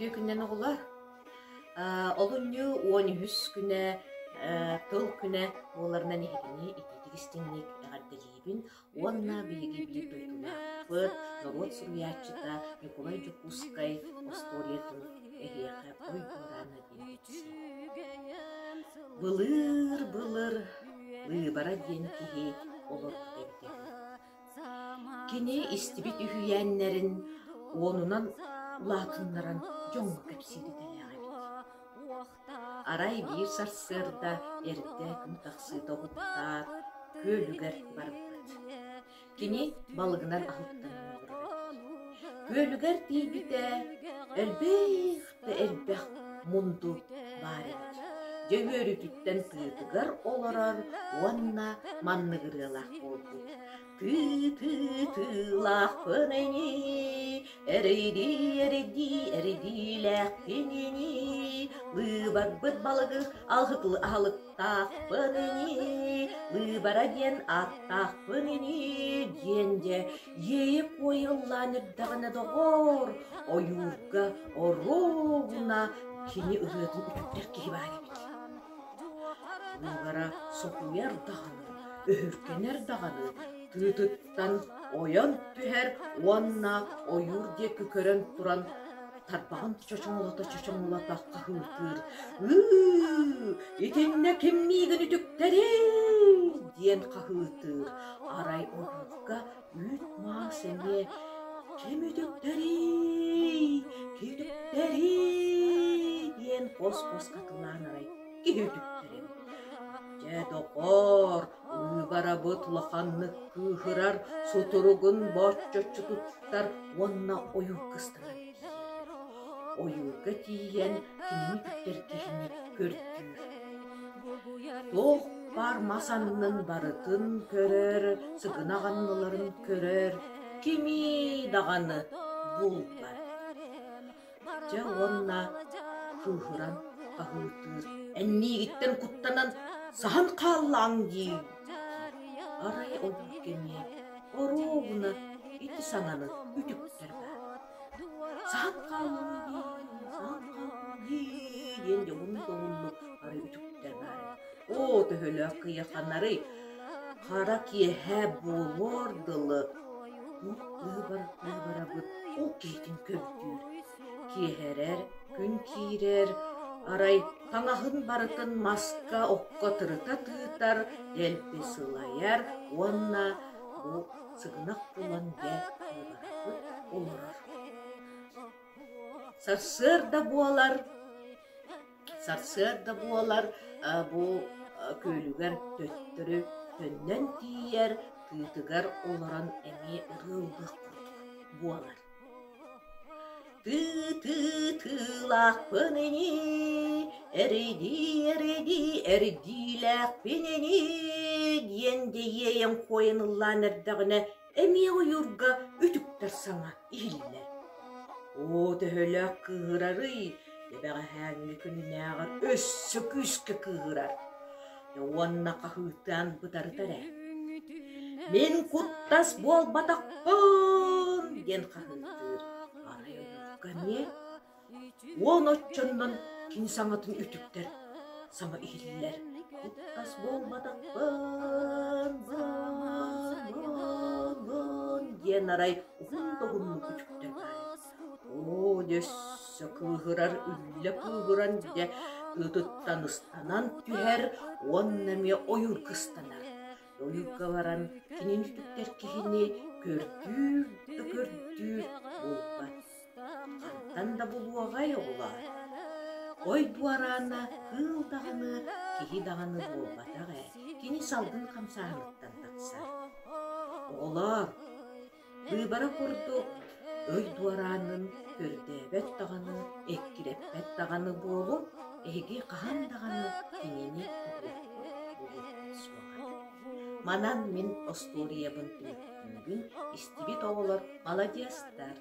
Үтті күннен оғылар. Олынны уонюхүс күнә, тыл күнә оларынан егіне итетігістіңнік әғарделейбін. Онна бейге бейі тойтулақпыт, народ сұруячыта Николай Жукускай осториятын әйеқі ой ораны денетсе. Былыр, бара ден кеге олар құтабетеді. Кене истибит үйәннерін онынан латынларын жоңғы көпсейді тәліға бет. Арай бір сарсырда әрді күн тақсы тоғыттар, көлігер барып бет. Кене балығынан ағыттан мұғырбет. Көлігер дейбіті әлбәқ мұнду бар ет. Жөгөрі түттен тыытыгар оларар, онна манныгырылақ болды. Тыылақ пөнені, әрейді ләқпенені, лыбар бұд балығы алғыттақ пөнені, лыбара ден аттақ пөнені, денде ейіп ойылланырдағына доғыр, ойырға оруғына кені ұрытын үтіктер кей бар ебет. Лыбара соқуяр дағаны, өркенер дағаны, тыытыттан оян түхер, уанна ойыр де күкөрен туран, тарпағын чочоңулата қағылтыр. Етенне кеммейгін үтіктері, ден қағылтыр. Арай ойырға үт мас әме, кем үтіктері, ден қос-қос қатылан арай, ке үтіктері. Доқор, ұйбара бұтлақанны күхірар, сұтырығын баччочы тұттар, онна ойу қыстыран кейер. Ойуға тиен кенені күттер кейіне көрттір. Тоқ бар масанның барытын көрер, сығынағанныларын көрер, кеми дағаны бұл бар. Жа онна күхіран қағылтыр, әннегіттен құттанан сахан қаллаң дейін. Арай олгене, оруғына ити саңаны үтіктер бар. Сахан қаллаң дейін, енді ұнды арай үтіктер бар. О, төхілі қияқанары, қара кие болордылы. Лыбара бұд, ол кейтін көптір. Киерер, күн киерер, арай таңағын барытын маска оққа тұрыта тыытар, әлпе сылаяр, онна бұл сығынақ болан бә оларар. Сарсыр да буалар, бұл көйлігер төттірі төннен тиер, тыытыгар оларан әме ұрылдық буалар. Тылақ пөнені, әрді ләқпенені, денде ейім қойынылан әрдіғіне әме ойырға үтіктір саңа иілілер. О, төхілі қығырары, дебәғі әңі күніне ағыр өссі күскі қығырар. Онна қағылтан бұтартар Мен құттас бол батақпын, ден қағылтыр. Гане, он отчоннан кин саңатын үтіктер, саңа иілілер. Құттас болмадақ ден арай ұғын-тұғынны үтіктер бар. О, дөссі қылғырар, үлі қылғыран де ұтыттан ұстанан түхер, оннаме ойыр қыстанар. Ойырға баран кенен үтіктер кейіне көрдір болбат. Қантанда болу ағай оғылар. Ой дуарана, қыл дағаны, кеге дағаны болбатаға, кені салдың қамсағыныттан тақсар. Оғылар, бұйбара құрдық, ой дуаранын көрдебет дағаны, әккіреппет дағаны болу, әге қаған дағаны кенені Манан мен остория бұнтын күнгін, істебет оғылар, маладиястар.